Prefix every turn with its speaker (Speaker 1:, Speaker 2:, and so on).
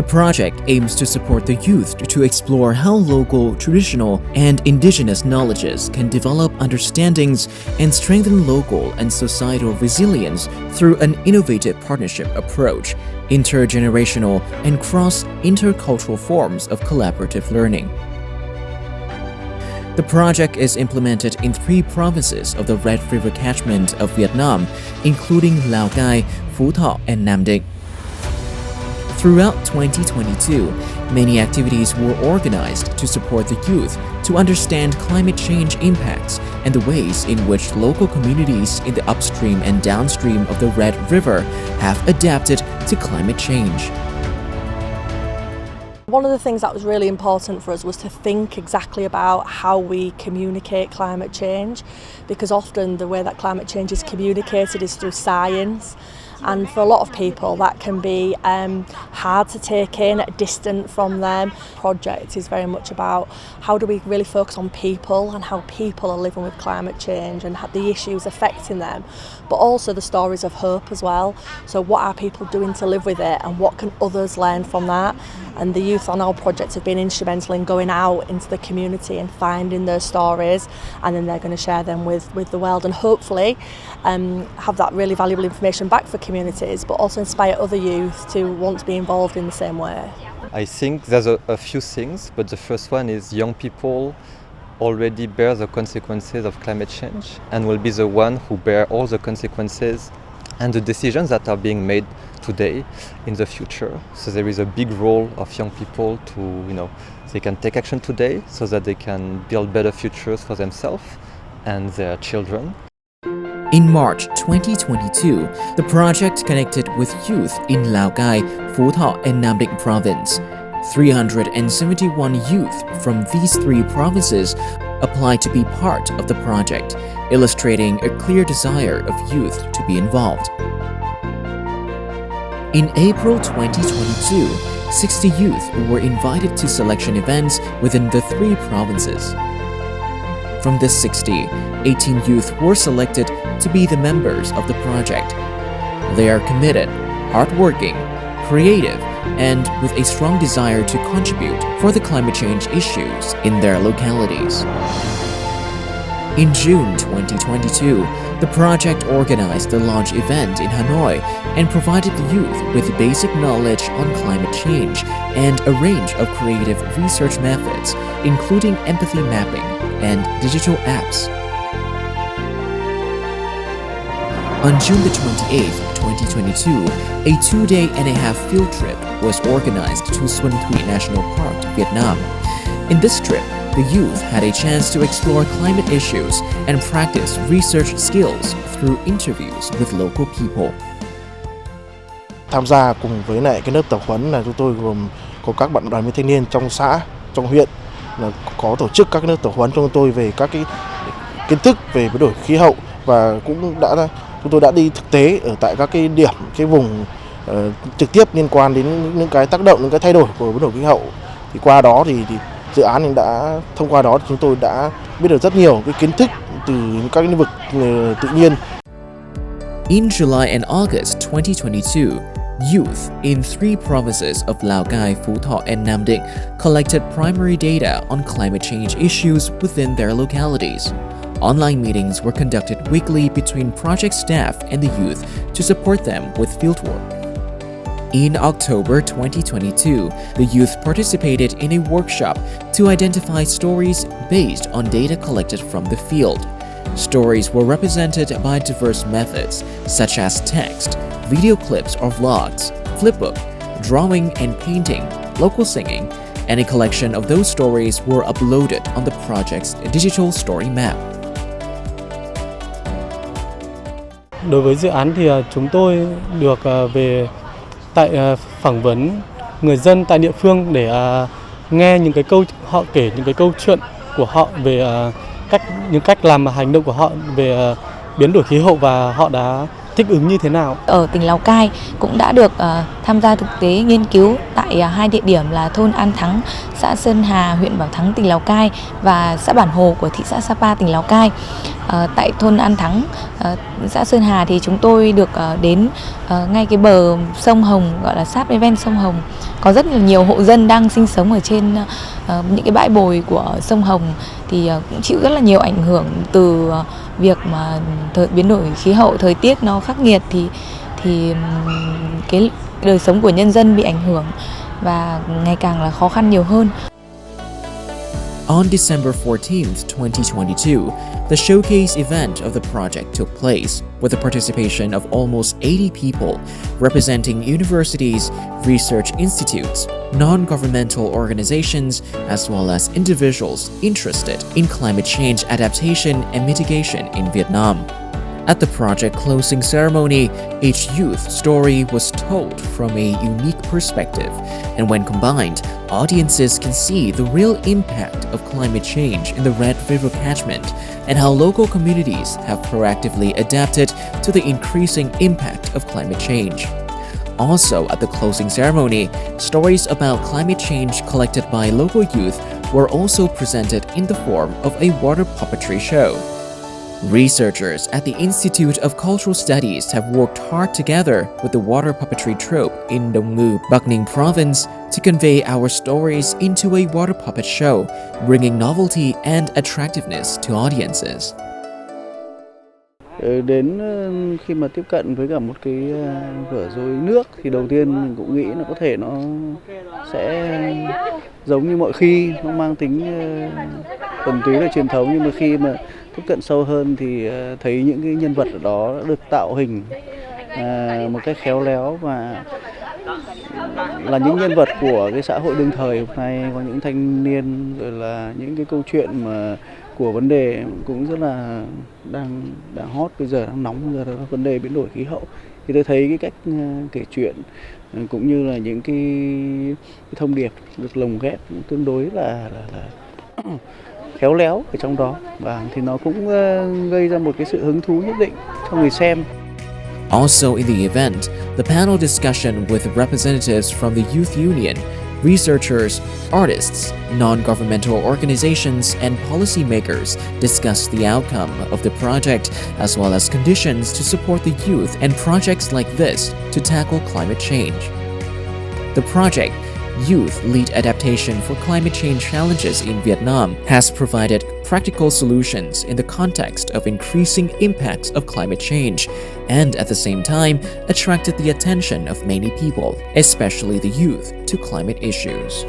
Speaker 1: The project aims to support the youth to explore how local, traditional, and indigenous knowledges can develop understandings and strengthen local and societal resilience through an innovative partnership approach, intergenerational and cross-intercultural forms of collaborative learning. The project is implemented in 3 provinces of the Red River catchment of Vietnam, including Lai Cai, Phu Tho, and Nam Dinh. Throughout 2022, many activities were organized to support the youth to understand climate change impacts and the ways in which local communities in the upstream and downstream of the Red River have adapted to climate change.
Speaker 2: One of the things that was really important for us was to think exactly about how we communicate climate change, because often the way that climate change is communicated is through science. And for a lot of people that can be hard to take in, distant from them. The project is very much about how do we really focus on people and how people are living with climate change and the issues affecting them, but also the stories of hope as well. So what are people doing to live with it and what can others learn from that? And the youth on our project have been instrumental in going out into the community and finding those stories, and then they're going to share them with the world and hopefully have that really valuable information back for communities, but also inspire other youth to want to be involved in the same way.
Speaker 3: I think there's a few things, but the first one is young people already bear the consequences of climate change and will be the one who bear all the consequences and the decisions that are being made today in the future. So there is a big role of young people to, they can take action today so that they can build better futures for themselves and their children.
Speaker 1: In March 2022, the project connected with youth in Lai Cai, Phu Tho, and Nam Dinh province. 371 youth from these 3 provinces applied to be part of the project, illustrating a clear desire of youth to be involved. In April 2022, 60 youth were invited to selection events within the 3 provinces. From this 60, 18 youth were selected to be the members of the project. They are committed, hardworking, creative, and with a strong desire to contribute for the climate change issues in their localities. In June 2022, the project organized the launch event in Hanoi and provided the youth with basic knowledge on climate change and a range of creative research methods, including empathy mapping and digital apps. On June the 28th, 2022, a 2-day-and-a-half field trip was organized to Xuân Thủy National Park, Vietnam. In this trip, the youth had a chance to explore climate issues and practice research skills through interviews with local people.
Speaker 4: Tham gia cùng với lại cái lớp tập huấn là chúng tôi gồm có các bạn đoàn viên thanh niên trong xã, trong huyện là có tổ chức các lớp tập huấn cho chúng tôi về các cái kiến thức về biến đổi khí hậu, và chúng tôi đã đi thực tế ở tại các cái điểm, cái vùng trực tiếp liên quan đến những cái tác động, những cái thay đổi của biến đổi khí hậu. Thì qua đó thì dự án thông qua đó chúng tôi đã biết được rất nhiều cái kiến thức từ các lĩnh vực tự nhiên.
Speaker 1: In July and August 2022, youth in 3 provinces of Lai Cai, Phu Tho, and Nam Dinh collected primary data on climate change issues within their localities. Online meetings were conducted weekly between project staff and the youth to support them with fieldwork. In October 2022, the youth participated in a workshop to identify stories based on data collected from the field. Stories were represented by diverse methods such as text, video clips or vlogs, flipbook, drawing and painting, local singing, and a collection of those stories were uploaded on the project's digital story map.
Speaker 5: Đối với dự án thì chúng tôi được phỏng vấn người dân tại địa phương để nghe họ kể những cái câu chuyện của họ về những cách làm và hành động của họ về biến đổi khí hậu, và họ đã thích ứng như thế nào.
Speaker 6: Ở tỉnh Lào Cai cũng đã được tham gia thực tế nghiên cứu tại hai địa điểm là thôn An Thắng, xã Sơn Hà, huyện Bảo Thắng, tỉnh Lào Cai và xã Bản Hồ của thị xã Sapa, tỉnh Lào Cai. Tại thôn An Thắng, xã Sơn Hà thì chúng tôi được đến ngay cái bờ sông Hồng, gọi là sát bên ven sông Hồng. Có rất là nhiều hộ dân đang sinh sống ở trên những cái bãi bồi của sông Hồng thì cũng chịu rất là nhiều ảnh hưởng từ việc mà biến đổi khí hậu, thời tiết nó khắc nghiệt thì cái đời sống của nhân dân bị ảnh hưởng và ngày càng là khó khăn nhiều hơn.
Speaker 1: On December 14th, 2022, the showcase event of the project took place with the participation of almost 80 people representing universities, research institutes, non-governmental organizations, as well as individuals interested in climate change adaptation and mitigation in Vietnam. At the project closing ceremony, each youth story was told from a unique perspective, and when combined, audiences can see the real impact of climate change in the Red River catchment and how local communities have proactively adapted to the increasing impact of climate change. Also, at the closing ceremony, stories about climate change collected by local youth were also presented in the form of a water puppetry show. Researchers at the Institute of Cultural Studies have worked hard together with the water puppetry troupe in Dong Ngu, Bắc Ninh Province to convey our stories into a water puppet show, bringing novelty and attractiveness to audiences.
Speaker 7: Đến khi mà tiếp cận với cả một cái vở dối nước thì đầu tiên mình cũng nghĩ là có thể nó sẽ giống như mọi khi, nó mang tính thuần túy là truyền thống, nhưng mà khi mà tiếp cận sâu hơn thì thấy những cái nhân vật ở đó đã được tạo hình một cách khéo léo và là những nhân vật của cái xã hội đương thời hôm nay, có những thanh niên rồi là những cái câu chuyện mà của vấn đề cũng rất là đang hot bây giờ, đang nóng bây giờ, là vấn đề biến đổi khí hậu. Thì tôi thấy cái cách kể chuyện cũng như là những cái thông điệp được lồng ghép tương đối là khéo léo ở trong đó, và thì nó cũng gây ra một cái sự hứng thú nhất định cho người xem.
Speaker 1: Also in the event, the panel discussion with representatives from the Youth Union, researchers, artists, non-governmental organizations, and policymakers discussed the outcome of the project as well as conditions to support the youth and projects like this to tackle climate change. The project, Youth Lead Adaptation for Climate Change Challenges in Vietnam, has provided practical solutions in the context of increasing impacts of climate change and at the same time attracted the attention of many people, especially the youth, to climate issues.